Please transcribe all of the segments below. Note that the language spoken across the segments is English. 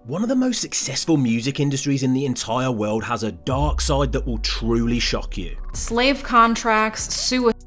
One of the most successful music industries in the entire world has a dark side that will truly shock you. Slave contracts, suicide,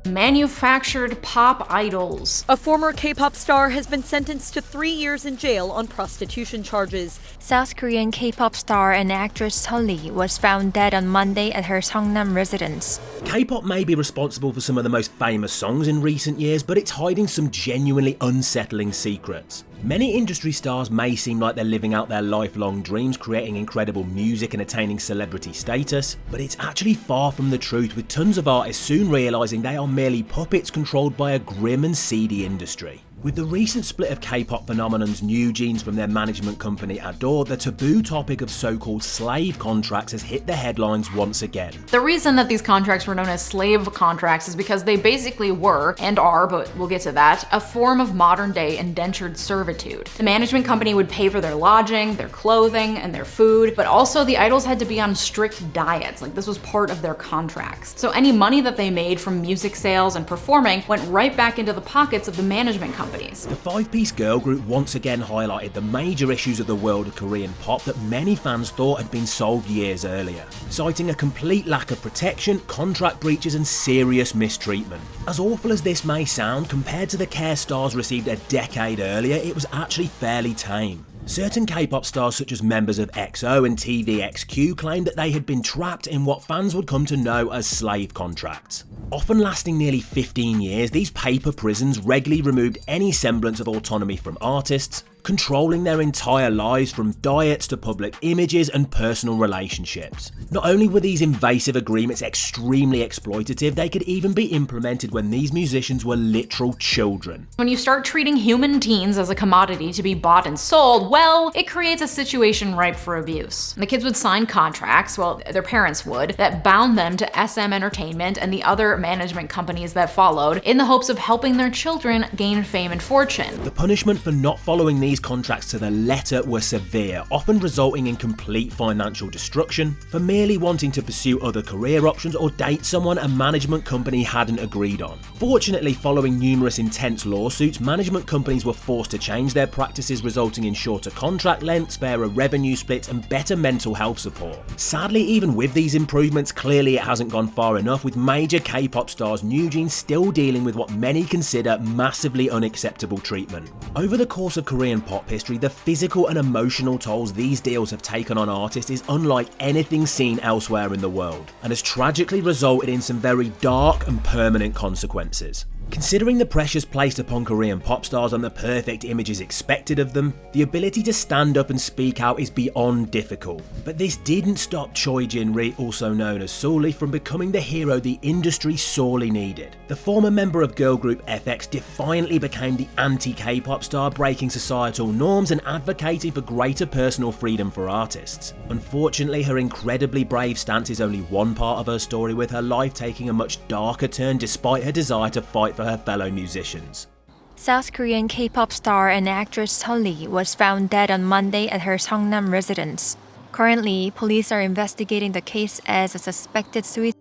manufactured pop idols. A former K-pop star has been sentenced to 3 years in jail on prostitution charges. South Korean K-pop star and actress Sully was found dead on Monday at her Seongnam residence. K-pop may be responsible for some of the most famous songs in recent years, but it's hiding some genuinely unsettling secrets. Many industry stars may seem like they're living out their lifelong dreams, creating incredible music and attaining celebrity status, but it's actually far from the truth, with tons of artists soon realising they are merely puppets controlled by a grim and seedy industry. With the recent split of K-pop phenomenon's New Jeans from their management company Adore, the taboo topic of so-called slave contracts has hit the headlines once again. The reason that these contracts were known as slave contracts is because they basically were, and are, but we'll get to that, a form of modern-day indentured servitude. The management company would pay for their lodging, their clothing, and their food, but also the idols had to be on strict diets. Like, this was part of their contracts. So any money that they made from music sales and performing went right back into the pockets of the management company. The five-piece girl group once again highlighted the major issues of the world of Korean pop that many fans thought had been solved years earlier, citing a complete lack of protection, contract breaches and serious mistreatment. As awful as this may sound, compared to the care stars received a decade earlier, it was actually fairly tame. Certain K-pop stars such as members of EXO and TVXQ claimed that they had been trapped in what fans would come to know as slave contracts. Often lasting nearly 15 years, these paper prisons regularly removed any semblance of autonomy from artists, controlling their entire lives from diets to public images and personal relationships. Not only were these invasive agreements extremely exploitative, they could even be implemented when these musicians were literal children. When you start treating human teens as a commodity to be bought and sold, well, it creates a situation ripe for abuse. The kids would sign contracts, well, their parents would, that bound them to SM Entertainment and the other management companies that followed in the hopes of helping their children gain fame and fortune. The punishment for not following these contracts to the letter were severe, often resulting in complete financial destruction. For merely wanting to pursue other career options or date someone a management company hadn't agreed on. Fortunately, following numerous intense lawsuits, management companies were forced to change their practices, resulting in shorter contract lengths, fairer revenue splits and better mental health support. Sadly, even with these improvements, clearly it hasn't gone far enough, with major K-pop stars New Jeans still dealing with what many consider massively unacceptable treatment. Over the course of Korean pop history, the physical and emotional tolls these deals have taken on artists is unlike anything seen elsewhere in the world, and has tragically resulted in some very dark and permanent consequences. Considering the pressures placed upon Korean pop stars and the perfect images expected of them, the ability to stand up and speak out is beyond difficult. But this didn't stop Choi Jin-ri, also known as Sully, from becoming the hero the industry sorely needed. The former member of girl group FX defiantly became the anti-K-pop star, breaking societal norms and advocating for greater personal freedom for artists. Unfortunately, her incredibly brave stance is only one part of her story, with her life taking a much darker turn despite her desire to fight for her fellow musicians. South Korean K-pop star and actress Sully was found dead on Monday at her Seongnam residence. Currently, police are investigating the case as a suspected suicide.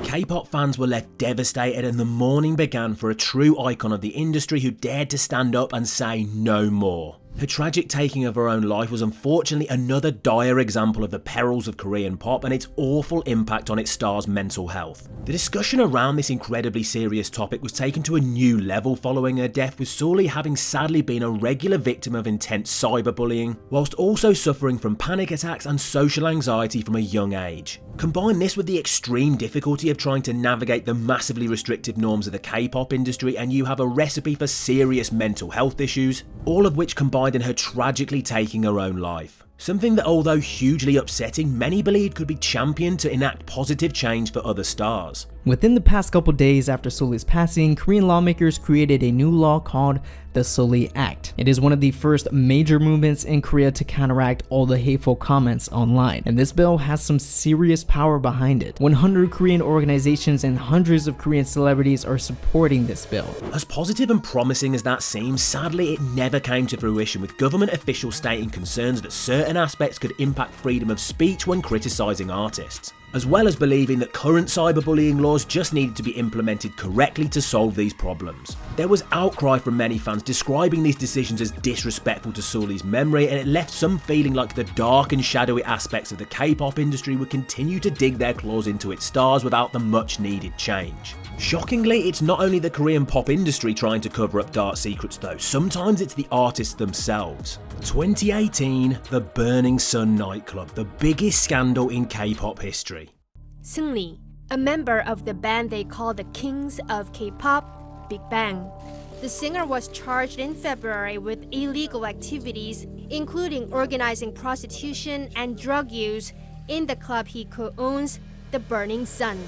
K-pop fans were left devastated, and the mourning began for a true icon of the industry who dared to stand up and say no more. Her tragic taking of her own life was unfortunately another dire example of the perils of Korean pop and its awful impact on its stars' mental health. The discussion around this incredibly serious topic was taken to a new level following her death, with Sully having sadly been a regular victim of intense cyberbullying, whilst also suffering from panic attacks and social anxiety from a young age. Combine this with the extreme difficulty of trying to navigate the massively restrictive norms of the K-pop industry, and you have a recipe for serious mental health issues, all of which combined in her tragically taking her own life. Something that, although hugely upsetting, many believed could be championed to enact positive change for other stars. Within the past couple days after Sully's passing, Korean lawmakers created a new law called the Sully Act. It is one of the first major movements in Korea to counteract all the hateful comments online, and this bill has some serious power behind it. 100 Korean organizations and hundreds of Korean celebrities are supporting this bill. As positive and promising as that seems, sadly it never came to fruition, with government officials stating concerns that certain aspects could impact freedom of speech when criticising artists. as well as believing that current cyberbullying laws just needed to be implemented correctly to solve these problems. There was outcry from many fans describing these decisions as disrespectful to Sully's memory, and it left some feeling like the dark and shadowy aspects of the K-pop industry would continue to dig their claws into its stars without the much needed change. Shockingly, it's not only the Korean pop industry trying to cover up dark secrets though, sometimes it's the artists themselves. 2018, the Burning Sun nightclub, the biggest scandal in K-pop history. Seungri, a member of the band they call the Kings of K-pop, Big Bang. The singer was charged in February with illegal activities, including organizing prostitution and drug use in the club he co-owns, the Burning Sun.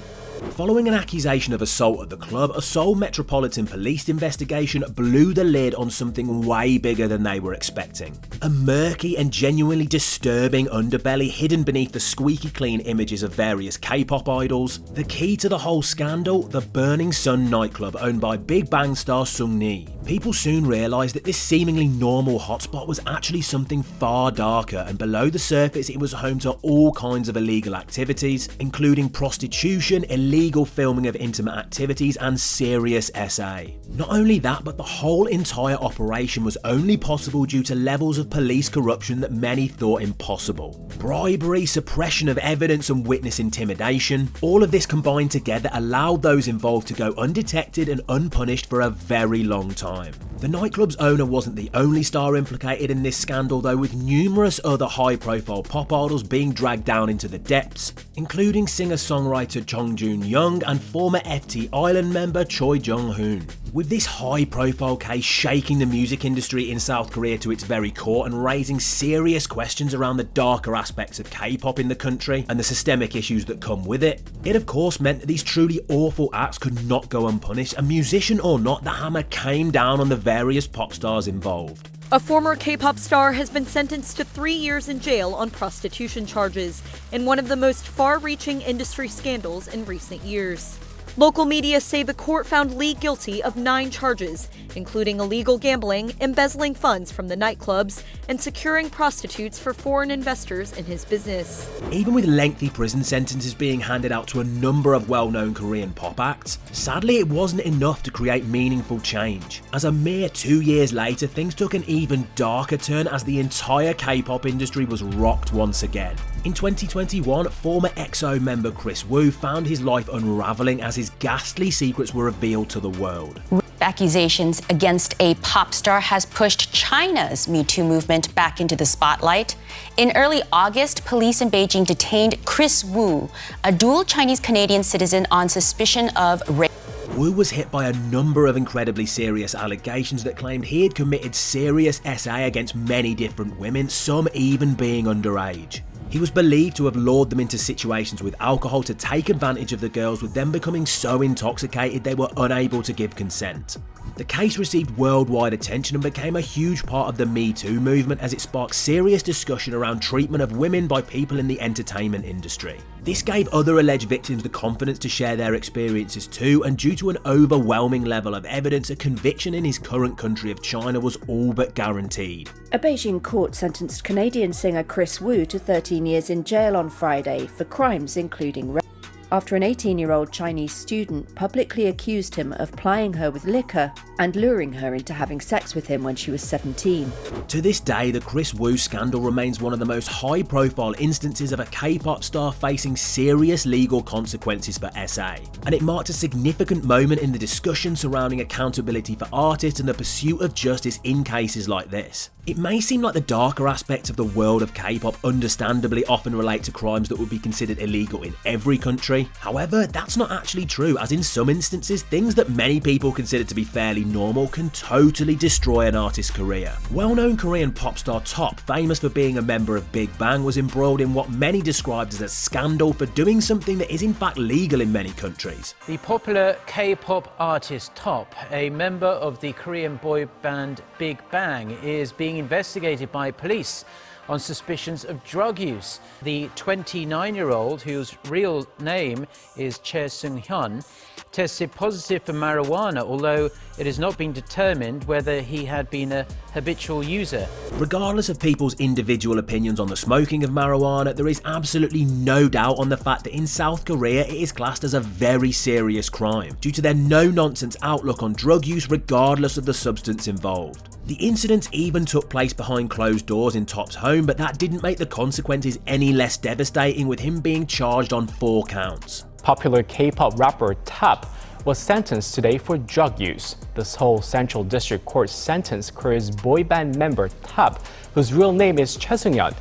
Following an accusation of assault at the club, a Seoul Metropolitan Police investigation blew the lid on something way bigger than they were expecting. A murky and genuinely disturbing underbelly hidden beneath the squeaky clean images of various K-pop idols. The key to the whole scandal, the Burning Sun nightclub owned by Big Bang star Seungri. People soon realised that this seemingly normal hotspot was actually something far darker, and below the surface it was home to all kinds of illegal activities, including prostitution, illegal filming of intimate activities and serious SA. Not only that, but the whole entire operation was only possible due to levels of police corruption that many thought impossible. Bribery, suppression of evidence and witness intimidation, all of this combined together allowed those involved to go undetected and unpunished for a very long time. The nightclub's owner wasn't the only star implicated in this scandal though, with numerous other high-profile pop idols being dragged down into the depths, including singer-songwriter Chung Jun-young and former FT Island member Choi Jung-hoon. With this high-profile case shaking the music industry in South Korea to its very core and raising serious questions around the darker aspects of K-pop in the country and the systemic issues that come with it, it of course meant that these truly awful acts could not go unpunished, and musician or not, the hammer came down on the various pop stars involved. A former K-pop star has been sentenced to 3 years in jail on prostitution charges in one of the most far-reaching industry scandals in recent years. Local media say the court found Lee guilty of 9 charges, including illegal gambling, embezzling funds from the nightclubs, and securing prostitutes for foreign investors in his business. Even with lengthy prison sentences being handed out to a number of well-known Korean pop acts, sadly it wasn't enough to create meaningful change. As a mere 2 years later, things took an even darker turn as the entire K-pop industry was rocked once again. In 2021, former EXO member KRISWU found his life unraveling as his ghastly secrets were revealed to the world. Accusations against a pop star has pushed China's Me Too movement back into the spotlight. In early August, police in Beijing detained KRISWU, a dual Chinese-Canadian citizen, on suspicion of rape. Wu was hit by a number of incredibly serious allegations that claimed he had committed serious SA against many different women, some even being underage. He was believed to have lured them into situations with alcohol to take advantage of the girls, with them becoming so intoxicated they were unable to give consent. The case received worldwide attention and became a huge part of the Me Too movement as it sparked serious discussion around treatment of women by people in the entertainment industry. This gave other alleged victims the confidence to share their experiences too, and due to an overwhelming level of evidence, a conviction in his current country of China was all but guaranteed. A Beijing court sentenced Canadian singer KRISWU to 13 years in jail on Friday for crimes including rape, after an 18-year-old Chinese student publicly accused him of plying her with liquor and luring her into having sex with him when she was 17. To this day, the KRISWU scandal remains one of the most high-profile instances of a K-pop star facing serious legal consequences for SA, and it marked a significant moment in the discussion surrounding accountability for artists and the pursuit of justice in cases like this. It may seem like the darker aspects of the world of K-pop understandably often relate to crimes that would be considered illegal in every country. However, that's not actually true, as in some instances, things that many people consider to be fairly normal can totally destroy an artist's career. Well-known Korean pop star Top, famous for being a member of Big Bang, was embroiled in what many described as a scandal for doing something that is in fact legal in many countries. The popular K-pop artist Top, a member of the Korean boy band Big Bang, is being investigated by police on suspicions of drug use. The 29-year-old, whose real name is Choi Seung-hyun, tested positive for marijuana, although it has not been determined whether he had been a habitual user. Regardless of people's individual opinions on the smoking of marijuana, there is absolutely no doubt on the fact that in South Korea it is classed as a very serious crime, due to their no-nonsense outlook on drug use regardless of the substance involved. The incident even took place behind closed doors in Top's home, but that didn't make the consequences any less devastating, with him being charged on 4 counts. Popular K-pop rapper Top was sentenced today for drug use. The Seoul Central District Court sentenced Korea's boy band member Top, whose real name is Choi Seung-hyun,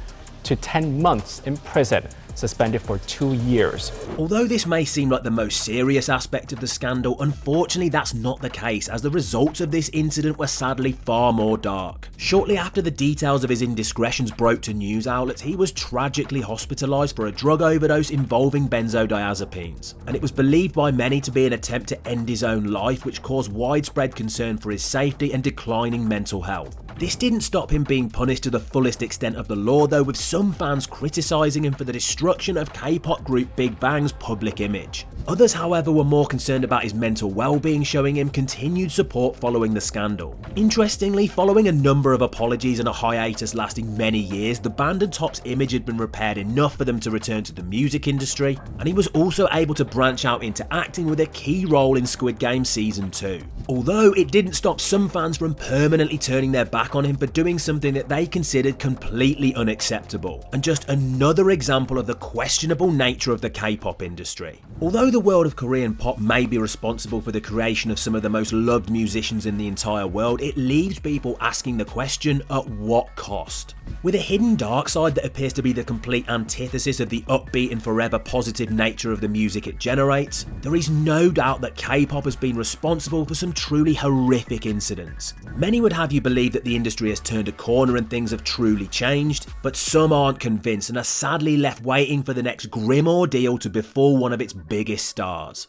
to 10 months in prison, suspended for 2 years. Although this may seem like the most serious aspect of the scandal, unfortunately that's not the case, as the results of this incident were sadly far more dark. Shortly after the details of his indiscretions broke to news outlets, he was tragically hospitalised for a drug overdose involving benzodiazepines, and it was believed by many to be an attempt to end his own life, which caused widespread concern for his safety and declining mental health. This didn't stop him being punished to the fullest extent of the law though, with some fans criticising him for the destruction of K-pop group Big Bang's public image. Others, however, were more concerned about his mental well-being, showing him continued support following the scandal. Interestingly, following a number of apologies and a hiatus lasting many years, the band and Top's image had been repaired enough for them to return to the music industry, and he was also able to branch out into acting with a key role in Squid Game Season 2. Although it didn't stop some fans from permanently turning their back on him for doing something that they considered completely unacceptable, and just another example of the questionable nature of the K-pop industry. Although the world of Korean pop may be responsible for the creation of some of the most loved musicians in the entire world, it leaves people asking the question, at what cost? With a hidden dark side that appears to be the complete antithesis of the upbeat and forever positive nature of the music it generates, there is no doubt that K-pop has been responsible for some truly horrific incidents. Many would have you believe that the industry has turned a corner and things have truly changed, but some aren't convinced and are sadly left waiting for the next grim ordeal to befall one of its biggest stars.